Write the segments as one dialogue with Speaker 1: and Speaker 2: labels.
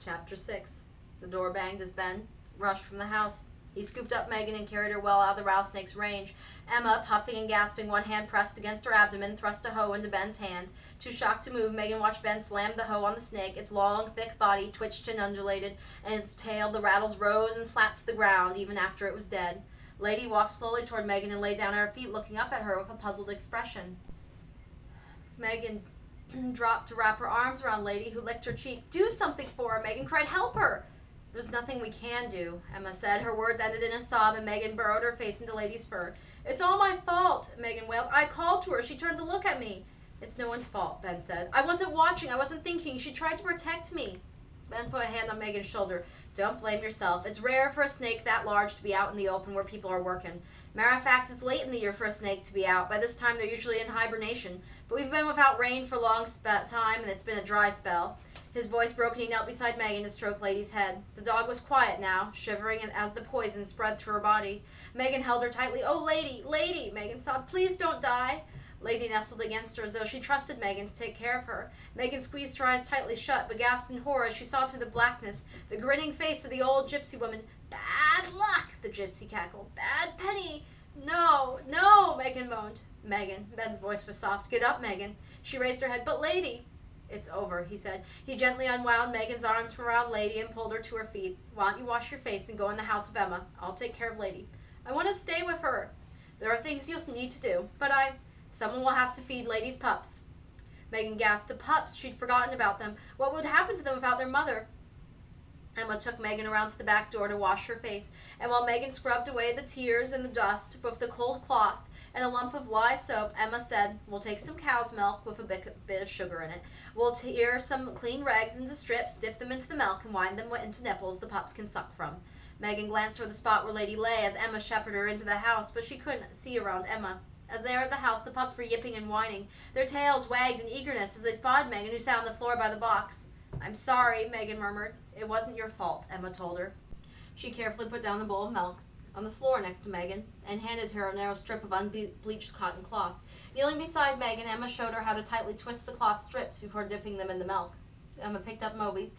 Speaker 1: Chapter 6. The door banged as Ben rushed from the house. He scooped up Megan and carried her well out of the rattlesnake's range. Emma, puffing and gasping, one hand pressed against her abdomen, thrust a hoe into Ben's hand. Too shocked to move, Megan watched Ben slam the hoe on the snake. Its long, thick body twitched and undulated, and its tail, the rattles, rose and slapped to the ground even after it was dead. Lady walked slowly toward Megan and lay down at her feet, looking up at her with a puzzled expression. Megan dropped to wrap her arms around Lady, who licked her cheek. "Do something for her," Megan cried. "Help her!" "There's nothing we can do," Emma said. Her words ended in a sob, and Megan burrowed her face into Lady's fur. "It's all my fault," Megan wailed. "I called to her. She turned to look at me." "It's no one's fault," Ben said. "I wasn't watching. I wasn't thinking. She tried to protect me." Ben put a hand on Megan's shoulder. "Don't blame yourself. It's rare for a snake that large to be out in the open where people are working. Matter of fact, it's late in the year for a snake to be out. By this time, they're usually in hibernation. But we've been without rain for a long time, and it's been a dry spell." His voice broke, and he knelt beside Megan to stroke Lady's head. The dog was quiet now, shivering as the poison spread through her body. Megan held her tightly. "Oh, Lady, Lady," Megan sobbed. "Please don't die." Lady nestled against her as though she trusted Megan to take care of her. Megan squeezed her eyes tightly shut, but gasped in horror as she saw through the blackness the grinning face of the old gypsy woman. "Bad luck," the gypsy cackled. "Bad penny." "No, no," Megan moaned. "Megan," Ben's voice was soft. "Get up, Megan." She raised her head. "But, Lady." "It's over," he said. He gently unwound Megan's arms from around Lady and pulled her to her feet. "Why don't you wash your face and go in the house with Emma? I'll take care of Lady." "I want to stay with her." "There are things you'll need to do." "But someone will have to feed Lady's pups." Megan gasped. The pups! She'd forgotten about them. What would happen to them without their mother? Emma took Megan around to the back door to wash her face, and while Megan scrubbed away the tears and the dust with the cold cloth and a lump of lye soap, Emma said, "We'll take some cow's milk with a bit of sugar in it. We'll tear some clean rags into strips, dip them into the milk, and wind them into nipples the pups can suck from." Megan glanced toward the spot where Lady lay as Emma shepherded her into the house, but she couldn't see around Emma. As they were at the house, the pups were yipping and whining. Their tails wagged in eagerness as they spotted Megan, who sat on the floor by the box. "I'm sorry," Megan murmured. "It wasn't your fault," Emma told her. She carefully put down the bowl of milk on the floor next to Megan and handed her a narrow strip of unbleached cotton cloth. Kneeling beside Megan, Emma showed her how to tightly twist the cloth strips before dipping them in the milk. Emma picked up Moby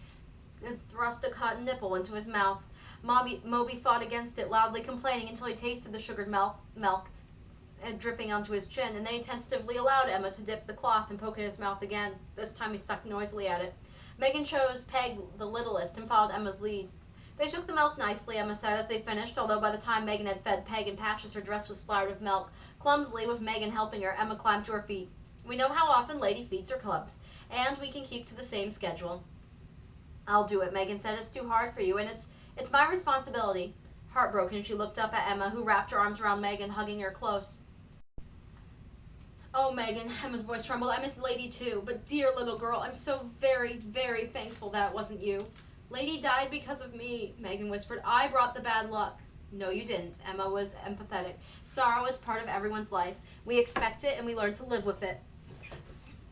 Speaker 1: and thrust a cotton nipple into his mouth. Moby fought against it, loudly complaining until he tasted the sugared milk dripping onto his chin, and then he tentatively allowed Emma to dip the cloth and poke in his mouth again. This time he sucked noisily at it. Megan chose Peg, the littlest, and followed Emma's lead. "They took the milk nicely," Emma said as they finished, although by the time Megan had fed Peg in patches, her dress was splattered with milk. Clumsily, with Megan helping her, Emma climbed to her feet. "We know how often Lady feeds her cubs, and we can keep to the same schedule." "I'll do it," Megan said. "It's too hard for you, and it's my responsibility." Heartbroken, she looked up at Emma, who wrapped her arms around Megan, hugging her close. "Oh, Megan," Emma's voice trembled. "I miss Lady too, but dear little girl, I'm so very, very thankful that it wasn't you." "Lady died because of me," Megan whispered. "I brought the bad luck." "No, you didn't." Emma was empathetic. "Sorrow is part of everyone's life. We expect it and we learn to live with it.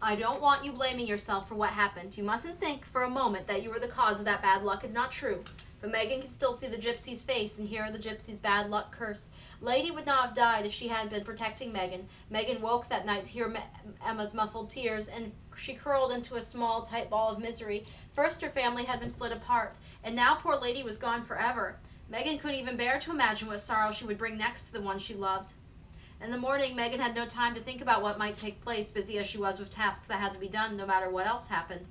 Speaker 1: I don't want you blaming yourself for what happened. You mustn't think for a moment that you were the cause of that bad luck. It's not true." But Megan could still see the gypsy's face and hear the gypsy's bad luck curse. Lady would not have died if she hadn't been protecting Megan. Megan woke that night to hear Emma's muffled tears, and she curled into a small, tight ball of misery. First her family had been split apart, and now poor Lady was gone forever. Megan couldn't even bear to imagine what sorrow she would bring next to the one she loved. In the morning, Megan had no time to think about what might take place, busy as she was with tasks that had to be done no matter what else happened.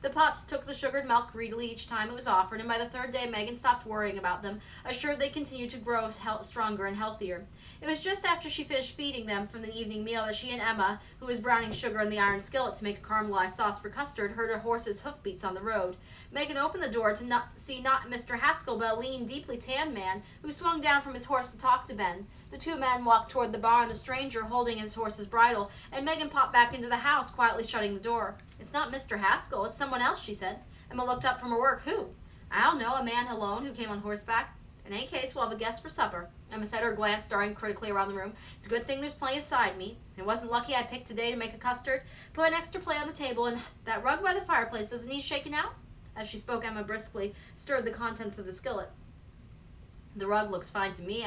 Speaker 1: The pups took the sugared milk greedily each time it was offered, and by the third day Megan stopped worrying about them, assured they continued to grow stronger and healthier. It was just after she finished feeding them from the evening meal that she and Emma, who was browning sugar in the iron skillet to make a caramelized sauce for custard, heard her horse's hoofbeats on the road. Megan opened the door to see not Mr. Haskell, but a lean, deeply tanned man who swung down from his horse to talk to Ben. The two men walked toward the barn, the stranger holding his horse's bridle, and Megan popped back into the house, quietly shutting the door. "It's not Mr. Haskell, it's someone else," she said. Emma looked up from her work. "Who?" "I don't know, a man alone who came on horseback." "In any case, we'll have a guest for supper." Emma said, her glance darting critically around the room. "It's a good thing there's plenty of side meat. It wasn't lucky I picked today to make a custard. Put an extra plate on the table, and that rug by the fireplace doesn't need shaking out?" As she spoke, Emma briskly stirred the contents of the skillet. "The rug looks fine to me,"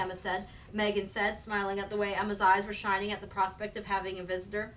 Speaker 1: Megan said, smiling at the way Emma's eyes were shining at the prospect of having a visitor.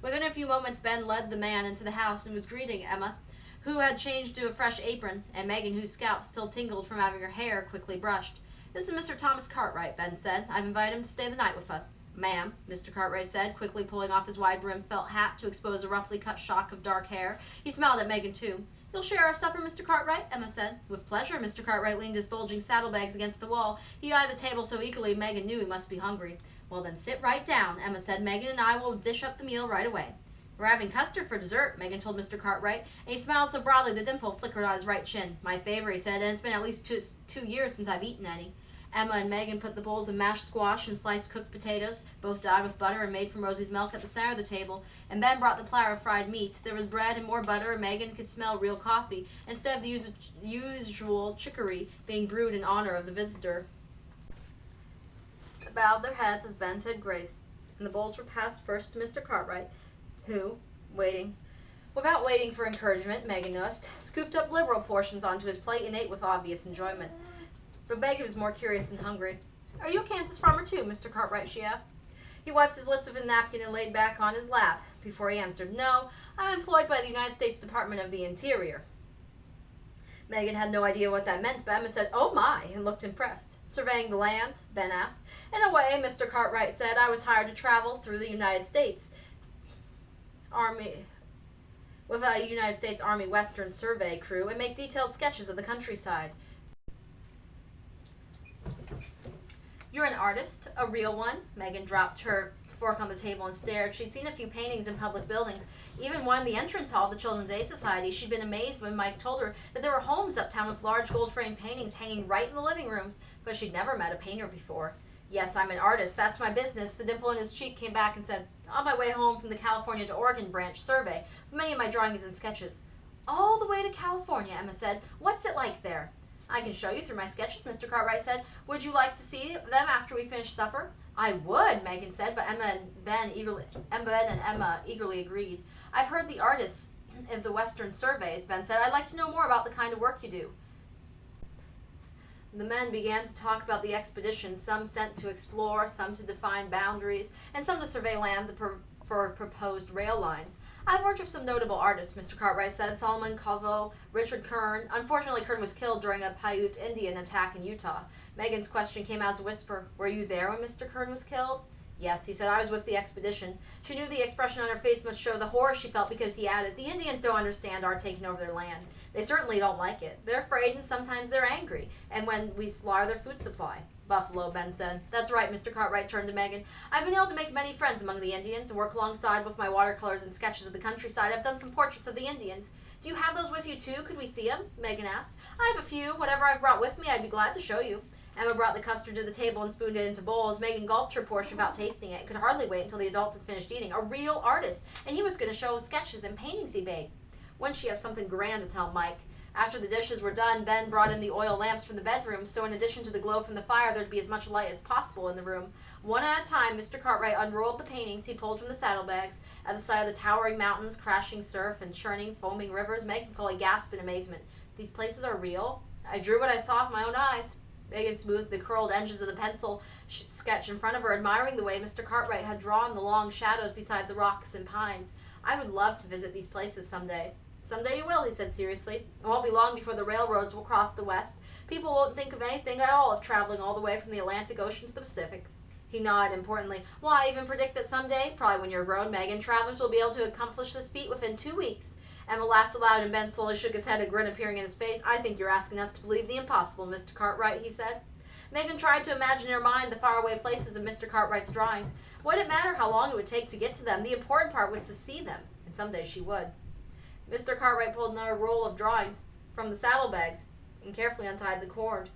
Speaker 1: Within a few moments, Ben led the man into the house and was greeting Emma. who had changed to a fresh apron, and Megan, whose scalp still tingled from having her hair quickly brushed. "This is Mr. Thomas Cartwright," Ben said. "I've invited him to stay the night with us." "Ma'am," Mr. Cartwright said, quickly pulling off his wide-brimmed felt hat to expose a roughly cut shock of dark hair. He smiled at Megan, too. "You'll share our supper, Mr. Cartwright?" Emma said. "With pleasure." Mr. Cartwright leaned his bulging saddlebags against the wall. He eyed the table so eagerly Megan knew he must be hungry. "Well, then sit right down," Emma said. "Megan and I will dish up the meal right away." "We're having custard for dessert," Megan told Mr. Cartwright, and he smiled so broadly the dimple flickered on his right chin. "My favorite," he said, "and it's been at least two years since I've eaten any." Emma and Megan put the bowls of mashed squash and sliced cooked potatoes, both dyed with butter and made from Rosie's milk, at the center of the table, and Ben brought the platter of fried meat. There was bread and more butter, and Megan could smell real coffee, instead of the usual chicory being brewed in honor of the visitor. They bowed their heads as Ben said grace, and the bowls were passed first to Mr. Cartwright, who, without waiting for encouragement, Megan noticed, scooped up liberal portions onto his plate and ate with obvious enjoyment. But Megan was more curious than hungry. "Are you a Kansas farmer too, Mr. Cartwright?" she asked. He wiped his lips with his napkin and laid back on his lap before he answered, "No, I'm employed by the United States Department of the Interior." Megan had no idea what that meant, but Emma said, "Oh my," and looked impressed. "Surveying the land?" Ben asked. "In a way," Mr. Cartwright said. "I was hired to travel through the United States Army with a United States Army Western Survey crew and make detailed sketches of the countryside." "You're an artist? A real one?" Megan dropped her fork on the table and stared. She'd seen a few paintings in public buildings, even one in the entrance hall of the Children's Aid Society. She'd been amazed when Mike told her that there were homes uptown with large gold-framed paintings hanging right in the living rooms, but she'd never met a painter before. "Yes, I'm an artist. That's my business." The dimple in his cheek came back and said, "On my way home from the California to Oregon branch survey, with many of my drawings and sketches." "All the way to California," Emma said. "What's it like there?" "I can show you through my sketches," Mr. Cartwright said. "Would you like to see them after we finish supper?" "I would," Megan said, but Emma and Emma eagerly agreed. "I've heard the artists of the Western surveys," Ben said. "I'd like to know more about the kind of work you do." The men began to talk about the expeditions, some sent to explore, some to define boundaries, and some to survey land for proposed rail lines. "I've worked with some notable artists," Mr. Cartwright said. "Solomon Calvo, Richard Kern." Unfortunately, Kern was killed during a Paiute Indian attack in Utah. Megan's question came as a whisper. "Were you there when Mr. Kern was killed?" "Yes," he said. "I was with the expedition." She knew the expression on her face must show the horror she felt, because he added, "The Indians don't understand our taking over their land. They certainly don't like it. They're afraid and sometimes they're angry, and when we slaughter their food supply." "Buffalo," Ben said. "That's right." Mr. Cartwright turned to Megan. "I've been able to make many friends among the Indians and work alongside with my watercolors and sketches of the countryside. I've done some portraits of the Indians." "Do you have those with you too? Could we see them?" Megan asked. "I have a few. Whatever I've brought with me, I'd be glad to show you." Emma brought the custard to the table and spooned it into bowls. Megan gulped her portion without tasting it. Could hardly wait until the adults had finished eating. A real artist, and he was going to show sketches and paintings he made. Wouldn't she have something grand to tell Mike? After the dishes were done, Ben brought in the oil lamps from the bedroom, so in addition to the glow from the fire, there'd be as much light as possible in the room. One at a time, Mr. Cartwright unrolled the paintings he pulled from the saddlebags. At the sight of the towering mountains, crashing surf, and churning, foaming rivers, Megan could only gasp in amazement. "These places are real? I drew what I saw with my own eyes." Megan smoothed the curled edges of the pencil sketch in front of her, admiring the way Mr. Cartwright had drawn the long shadows beside the rocks and pines. "I would love to visit these places someday." "Someday you will," he said seriously. "It won't be long before the railroads will cross the West. People won't think of anything at all of traveling all the way from the Atlantic Ocean to the Pacific." He nodded importantly. "Well, I even predict that someday, probably when you're grown, Megan, travelers will be able to accomplish this feat within 2 weeks. Emma laughed aloud, and Ben slowly shook his head, a grin appearing in his face. "I think you're asking us to believe the impossible, Mr. Cartwright," he said. Megan tried to imagine in her mind the faraway places of Mr. Cartwright's drawings. What did it matter how long it would take to get to them? The important part was to see them, and someday she would. Mr. Cartwright pulled another roll of drawings from the saddlebags and carefully untied the cord.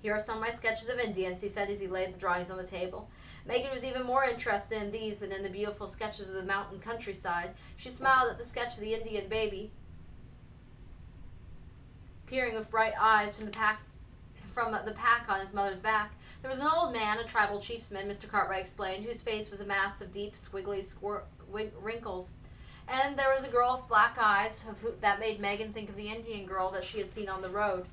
Speaker 1: "Here are some of my sketches of Indians," he said as he laid the drawings on the table. Megan was even more interested in these than in the beautiful sketches of the mountain countryside. She smiled at the sketch of the Indian baby, peering with bright eyes from the pack on his mother's back. There was an old man, a tribal chiefsman, Mr. Cartwright explained, whose face was a mass of deep, squiggly wrinkles. And there was a girl with black eyes that made Megan think of the Indian girl that she had seen on the road.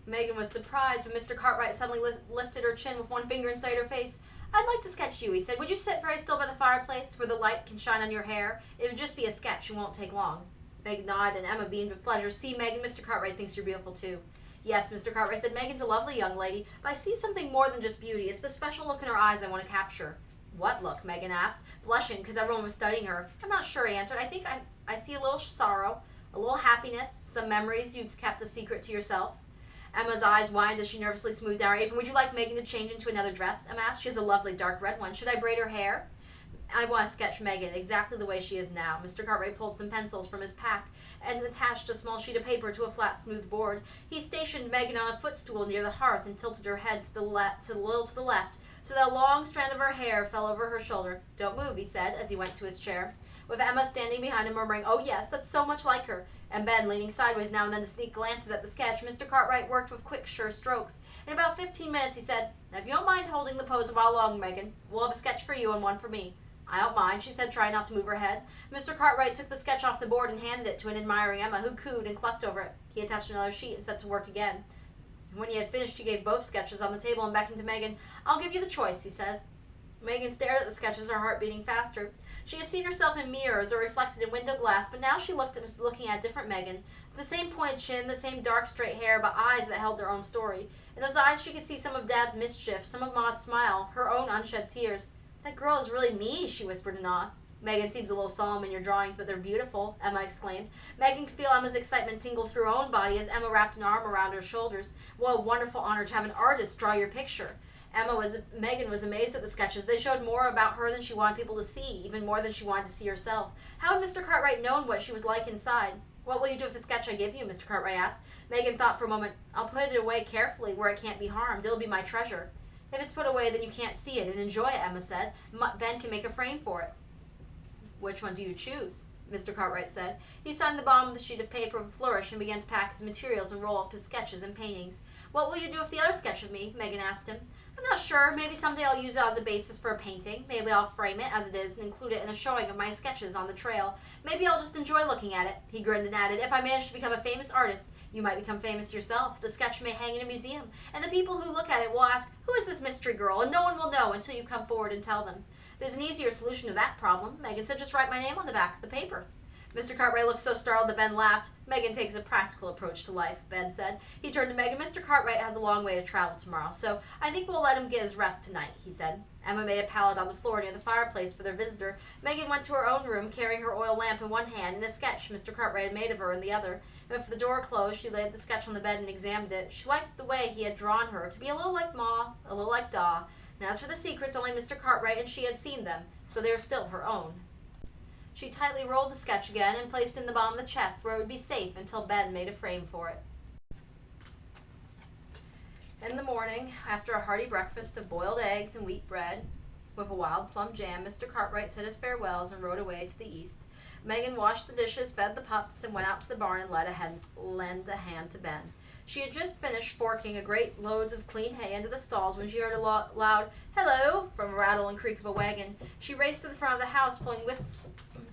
Speaker 1: Megan was surprised when Mr. Cartwright suddenly lifted her chin with one finger and studied her face. "I'd like to sketch you," he said. "Would you sit very still by the fireplace where the light can shine on your hair? It would just be a sketch and won't take long." Megan nodded, and Emma beamed with pleasure. "See, Megan, Mr. Cartwright thinks you're beautiful, too." "Yes," Mr. Cartwright said, "Megan's a lovely young lady, but I see something more than just beauty. It's the special look in her eyes I want to capture." "What look?" Megan asked, blushing because everyone was studying her. "I'm not sure," he answered. "I think I see a little sorrow, a little happiness, some memories you've kept a secret to yourself." Emma's eyes widened as she nervously smoothed down her apron. "Would you like Megan to change into another dress?" Emma asked. "She has a lovely dark red one. Should I braid her hair?" "I want to sketch Megan exactly the way she is now." Mr. Cartwright pulled some pencils from his pack and attached a small sheet of paper to a flat, smooth board. He stationed Megan on a footstool near the hearth and tilted her head to the left, so that a long strand of her hair fell over her shoulder. "Don't move," he said as he went to his chair, with Emma standing behind him murmuring, "Oh yes, that's so much like her," and Ben leaning sideways now and then to sneak glances at the sketch. Mr. Cartwright worked with quick, sure strokes. In about 15 minutes he said, "If you don't mind holding the pose a while longer, Megan, we'll have a sketch for you and one for me." "I don't mind," she said, trying not to move her head. Mr. Cartwright took the sketch off the board and handed it to an admiring Emma, who cooed and clucked over it. He attached another sheet and set to work again. When he had finished, he gave both sketches on the table and beckoned to Megan. "I'll give you the choice," he said. Megan stared at the sketches, her heart beating faster. She had seen herself in mirrors or reflected in window glass, but now she was looking at a different Megan. The same pointed chin, the same dark straight hair, but eyes that held their own story. In those eyes she could see some of Dad's mischief, some of Ma's smile, her own unshed tears. "That girl is really me," she whispered in awe. "Megan seems a little solemn in your drawings, but they're beautiful," Emma exclaimed. Megan could feel Emma's excitement tingle through her own body as Emma wrapped an arm around her shoulders. "What a wonderful honor to have an artist draw your picture." Megan was amazed at the sketches. They showed more about her than she wanted people to see, even more than she wanted to see herself. How had Mr. Cartwright known what she was like inside? "What will you do with the sketch I give you?" Mr. Cartwright asked. Megan thought for a moment. "I'll put it away carefully where it can't be harmed. It'll be my treasure." "If it's put away, then you can't see it and enjoy it," Emma said. "Ben can make a frame for it." "Which one do you choose?" Mr. Cartwright said. He signed the bottom of the sheet of paper with a flourish and began to pack his materials and roll up his sketches and paintings. "What will you do with the other sketch of me?" Megan asked him. "I'm not sure. Maybe someday I'll use it as a basis for a painting. Maybe I'll frame it as it is and include it in a showing of my sketches on the trail. Maybe I'll just enjoy looking at it." He grinned and added, "If I manage to become a famous artist, you might become famous yourself. The sketch may hang in a museum, and the people who look at it will ask, 'Who is this mystery girl?' and no one will know until you come forward and tell them." "There's an easier solution to that problem," Megan said. "Just write my name on the back of the paper." Mr. Cartwright looked so startled that Ben laughed. "Megan takes a practical approach to life," Ben said. He turned to Megan. "Mr. Cartwright has a long way to travel tomorrow, so I think we'll let him get his rest tonight," he said. Emma made a pallet on the floor near the fireplace for their visitor. Megan went to her own room, carrying her oil lamp in one hand and a sketch Mr. Cartwright had made of her in the other. And with the door closed, she laid the sketch on the bed and examined it. She liked the way he had drawn her, to be a little like Ma, a little like Da. And as for the secrets, only Mr. Cartwright and she had seen them, so they were still her own. She tightly rolled the sketch again and placed it in the bottom of the chest where it would be safe until Ben made a frame for it. In the morning, after a hearty breakfast of boiled eggs and wheat bread with a wild plum jam, Mr. Cartwright said his farewells and rode away to the east. Megan washed the dishes, fed the pups, and went out to the barn and lend a hand to Ben. She had just finished forking a great loads of clean hay into the stalls when she heard a loud "Hello" from a rattle and creak of a wagon. She raced to the front of the house, pulling whiffs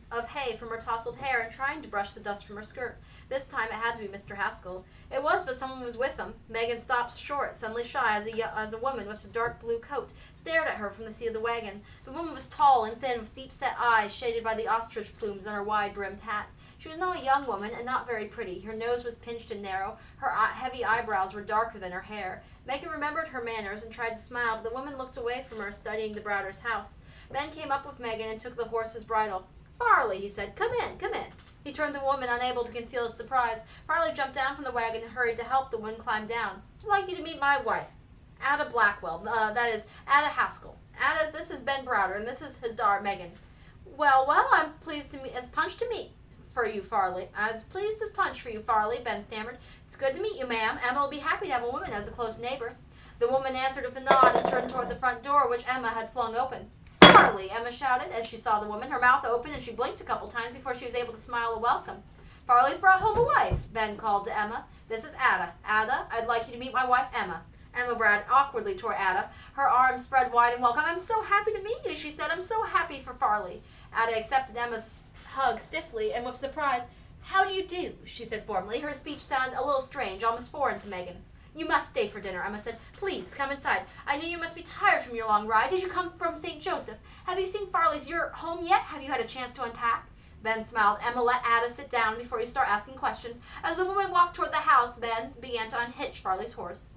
Speaker 1: of hay from her tousled hair and trying to brush the dust from her skirt. This time it had to be Mr. Haskell. It was, but someone was with him. Megan stopped short, suddenly shy, as a woman with a dark blue coat stared at her from the seat of the wagon. The woman was tall and thin, with deep-set eyes shaded by the ostrich plumes on her wide-brimmed hat. She was not a young woman, and not very pretty. Her nose was pinched and narrow. Her heavy eyebrows were darker than her hair. Megan remembered her manners and tried to smile, but the woman looked away from her, studying the Browder's house. Ben came up with Megan and took the horse's bridle. "Farley," he said, "come in, come in." He turned to the woman, unable to conceal his surprise. Farley jumped down from the wagon and hurried to help the woman climb down. "I'd like you to meet my wife, Ada Blackwell, that is, Ada Haskell. Ada, this is Ben Browder, and this is his daughter, Megan." Well, I'm pleased as punch to meet for you, Farley. As pleased as punch for you, Farley," Ben stammered. "It's good to meet you, ma'am. Emma will be happy to have a woman as a close neighbor." The woman answered with a nod and turned toward the front door, which Emma had flung open. "Farley!" Emma shouted as she saw the woman. Her mouth opened and she blinked a couple times before she was able to smile a welcome. "Farley's brought home a wife," Ben called to Emma. "This is Ada. Ada, I'd like you to meet my wife, Emma." Emma bowed awkwardly toward Ada, her arms spread wide in welcome. "I'm so happy to meet you," she said. "I'm so happy for Farley." Ada accepted Emma's hug stiffly and with surprise. "How do you do?" she said formally. Her speech sounded a little strange, almost foreign to Megan. You must stay for dinner, Emma said. Please, come inside. I know you must be tired from your long ride. Did you come from St. Joseph? Have you seen Farley's your home yet? Have you had a chance to unpack? Ben smiled. Emma, let Ada sit down before you start asking questions. As the woman walked toward the house, Ben began to unhitch Farley's horse.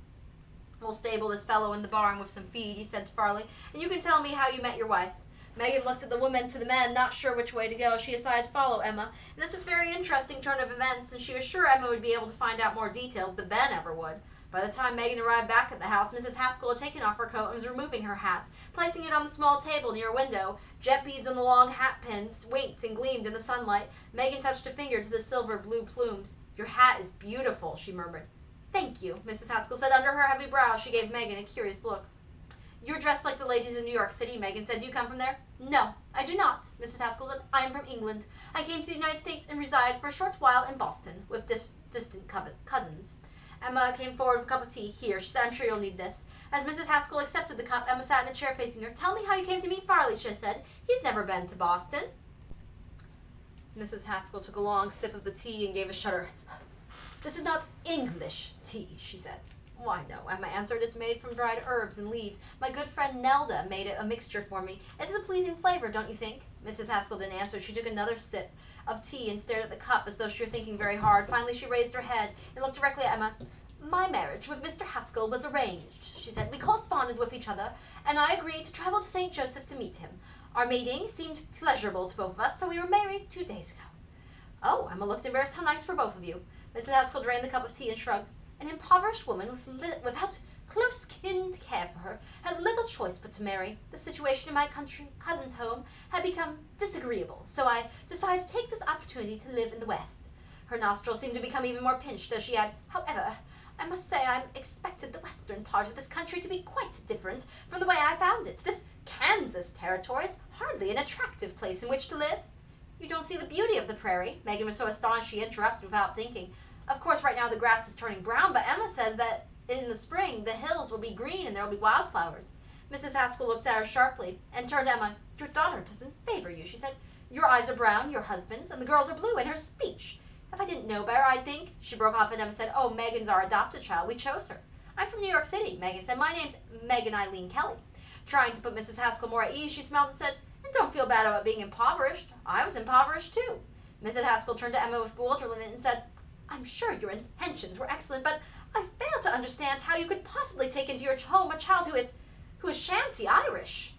Speaker 1: We'll stable this fellow in the barn with some feed, he said to Farley, and you can tell me how you met your wife. Megan looked at the woman to the men, not sure which way to go. She decided to follow Emma. And this was a very interesting turn of events, and she was sure Emma would be able to find out more details than Ben ever would. By the time Megan arrived back at the house, Mrs. Haskell had taken off her coat and was removing her hat, placing it on the small table near a window. Jet beads on the long hat pins winked and gleamed in the sunlight. Megan touched a finger to the silver blue plumes. Your hat is beautiful, she murmured. Thank you, Mrs. Haskell said. Under her heavy brow, she gave Megan a curious look. You're dressed like the ladies in New York City, Megan said. Do you come from there? No, I do not, Mrs. Haskell said. I am from England. I came to the United States and resided for a short while in Boston with distant cousins. Emma came forward with a cup of tea. Here, she said, I'm sure you'll need this. As Mrs. Haskell accepted the cup, Emma sat in a chair facing her. Tell me how you came to meet Farley, she said. He's never been to Boston. Mrs. Haskell took a long sip of the tea and gave a shudder. This is not English tea, she said. Why, no, Emma answered. It's made from dried herbs and leaves. My good friend Nelda made it a mixture for me. It's a pleasing flavor, don't you think? Mrs. Haskell didn't answer. She took another sip of tea and stared at the cup as though she were thinking very hard. Finally, she raised her head and looked directly at Emma. My marriage with Mr. Haskell was arranged, she said. We corresponded with each other, and I agreed to travel to St. Joseph to meet him. Our meeting seemed pleasurable to both of us, so we were married 2 days ago. Oh, Emma looked embarrassed. How nice for both of you. Mrs. Haskell drained the cup of tea and shrugged. An impoverished woman without close kin to care for her has little choice but to marry. The situation in my cousin's home had become disagreeable, so I decided to take this opportunity to live in the West. Her nostrils seemed to become even more pinched as she added, however, I must say I expected the western part of this country to be quite different from the way I found it. This Kansas territory is hardly an attractive place in which to live. You don't see the beauty of the prairie. Megan was so astonished she interrupted without thinking. Of course, right now the grass is turning brown, but Emma says that in the spring the hills will be green and there will be wildflowers. Mrs. Haskell looked at her sharply and turned to Emma. Your daughter doesn't favor you, she said. Your eyes are brown, your husband's, and the girls are blue, and her speech. If I didn't know better, I'd think. She broke off and Emma said, oh, Megan's our adopted child. We chose her. I'm from New York City, Megan said. My name's Megan Eileen Kelly. Trying to put Mrs. Haskell more at ease, she smiled and said, and don't feel bad about being impoverished. I was impoverished, too. Mrs. Haskell turned to Emma with bewilderment and said, I'm sure your intentions were excellent, but I fail to understand how you could possibly take into your home a child who is shanty Irish.